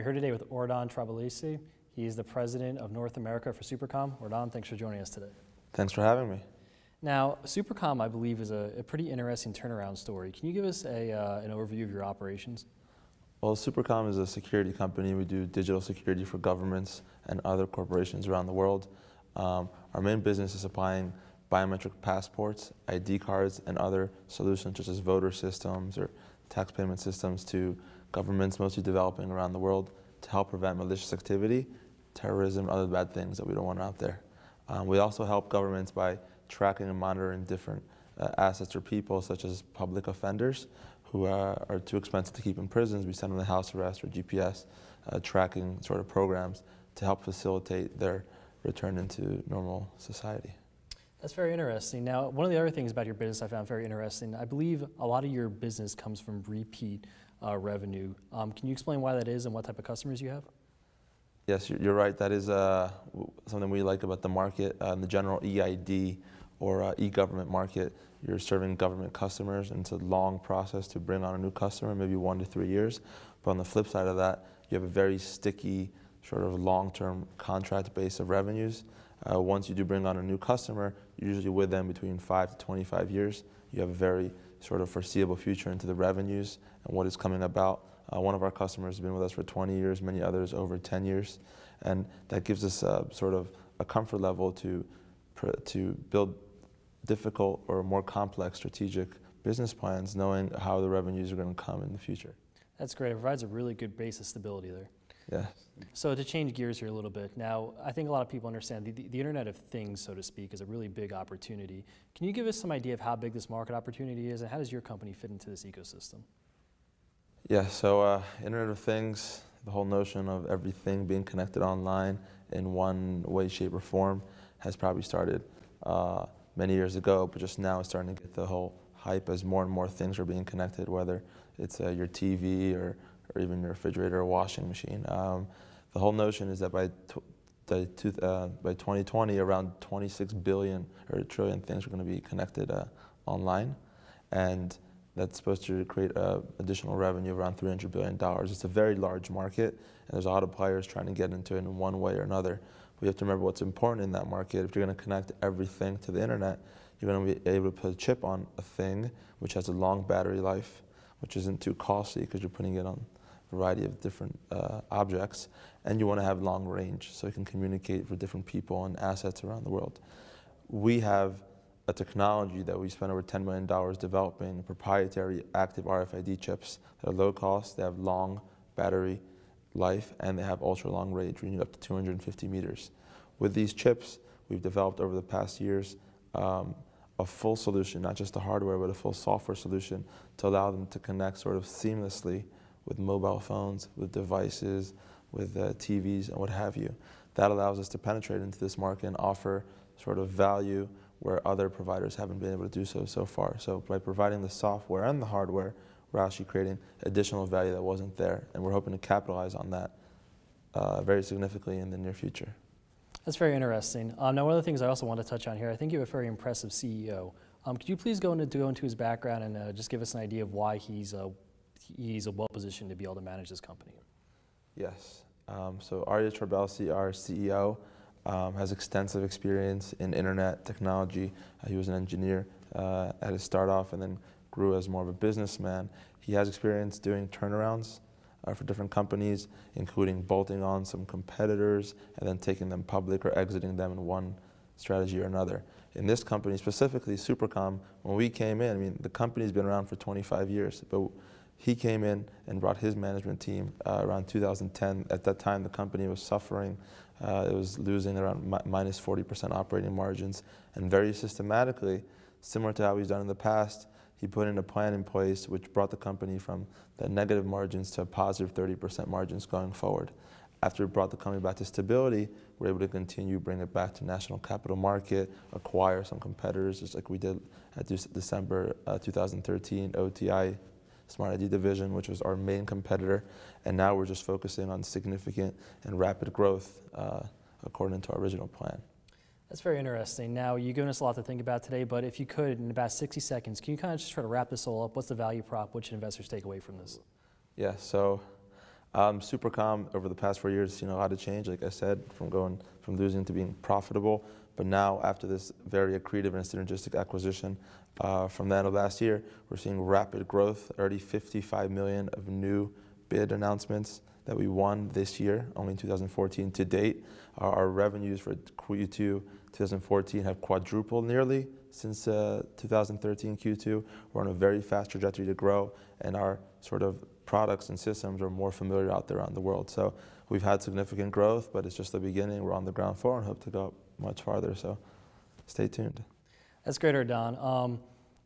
we're here today with Ordon Trabalisi. He's the president of North America for SuperCom. Ordon, thanks for joining us today. Thanks for having me. Now, SuperCom, I believe, is a pretty interesting turnaround story. Can you give us an overview of your operations? Well, SuperCom is a security company. We do digital security for governments and other corporations around the world. Our main business is supplying biometric passports, ID cards, and other solutions such as voter systems or tax payment systems to governments, mostly developing around the world, to help prevent malicious activity, terrorism, and other bad things that we don't want out there. We also help governments by tracking and monitoring different assets or people, such as public offenders who are too expensive to keep in prisons. We send them to house arrest or GPS tracking sort of programs to help facilitate their return into normal society. That's very interesting. Now, one of the other things about your business I found very interesting, I believe a lot of your business comes from repeat revenue. Can you explain why that is and what type of customers you have? Yes, you're right. That is something we like about the market. The general EID or e-government market, you're serving government customers, and it's a long process to bring on a new customer, maybe 1 to 3 years. But on the flip side of that, you have a very sticky, sort of long-term contract base of revenues. Once you do bring on a new customer, you're usually with them between 5 to 25 years. You have a very sort of foreseeable future into the revenues and what is coming about. One of our customers has been with us for 20 years, many others over 10 years. And that gives us sort of a comfort level to build difficult or more complex strategic business plans, knowing how the revenues are going to come in the future. That's great. It provides a really good base of stability there. Yeah. So to change gears here a little bit, now I think a lot of people understand the Internet of Things, so to speak, is a really big opportunity. Can you give us some idea of how big this market opportunity is, and how does your company fit into this ecosystem? Yeah, so Internet of Things, the whole notion of everything being connected online in one way, shape, or form has probably started many years ago, but just now it's starting to get the whole hype as more and more things are being connected, whether it's your TV or even your refrigerator or washing machine. The whole notion is that by 2020, around 26 billion or trillion things are going to be connected online, and that's supposed to create additional revenue of around $300 billion. It's a very large market, and there's a lot of players trying to get into it in one way or another. We have to remember what's important in that market. If you're going to connect everything to the internet, you're going to be able to put a chip on a thing which has a long battery life, which isn't too costly because you're putting it on a variety of different objects, and you want to have long range so you can communicate with different people and assets around the world. We have a technology that we spent over $10 million developing, proprietary active RFID chips that are low cost, they have long battery life, and they have ultra long range, reaching up to 250 meters. With these chips, we've developed over the past years a full solution, not just the hardware, but a full software solution to allow them to connect sort of seamlessly with mobile phones, with devices, with TVs, and what have you. That allows us to penetrate into this market and offer sort of value where other providers haven't been able to do so far. So by providing the software and the hardware, we're actually creating additional value that wasn't there, and we're hoping to capitalize on that very significantly in the near future. That's very interesting. Now, one of the things I also want to touch on here, I think you have a very impressive CEO. Could you please go into his background and just give us an idea of why he's well positioned to be able to manage this company? Yes. So Arya Trabalisi, our CEO, has extensive experience in internet technology. He was an engineer at his start off and then grew as more of a businessman. He has experience doing turnarounds for different companies, including bolting on some competitors and then taking them public or exiting them in one strategy or another. In this company, specifically SuperCom, when we came in, I mean, the company's been around for 25 years, but he came in and brought his management team around 2010. At that time, the company was suffering. It was losing around minus 40% operating margins. And very systematically, similar to how he's done in the past, he put in a plan in place which brought the company from the negative margins to a positive 30% margins going forward. After we brought the company back to stability, we're able to continue, bring it back to national capital market, acquire some competitors, just like we did at December 2013, OTI, Smart ID division, which was our main competitor, and now we're just focusing on significant and rapid growth according to our original plan. That's very interesting. Now, you've given us a lot to think about today, but if you could, in about 60 seconds, can you kind of just try to wrap this all up? What's the value prop? What should investors take away from this? Yeah, so SuperCom over the past 4 years has seen a lot of change, like I said, from losing to being profitable. But now, after this very accretive and synergistic acquisition from the end of last year, we're seeing rapid growth, already 55 million of new bid announcements that we won this year, only in 2014 to date. Our revenues for Q2 2014 have quadrupled nearly since 2013 Q2. We're on a very fast trajectory to grow, and our sort of products and systems are more familiar out there around the world. So we've had significant growth, but it's just the beginning. We're on the ground floor and hope to go much farther, so stay tuned. That's great, Erdan.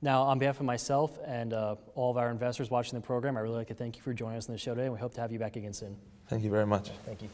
Now, on behalf of myself and all of our investors watching the program, I really like to thank you for joining us on the show today, and we hope to have you back again soon. Thank you very much. Thank you.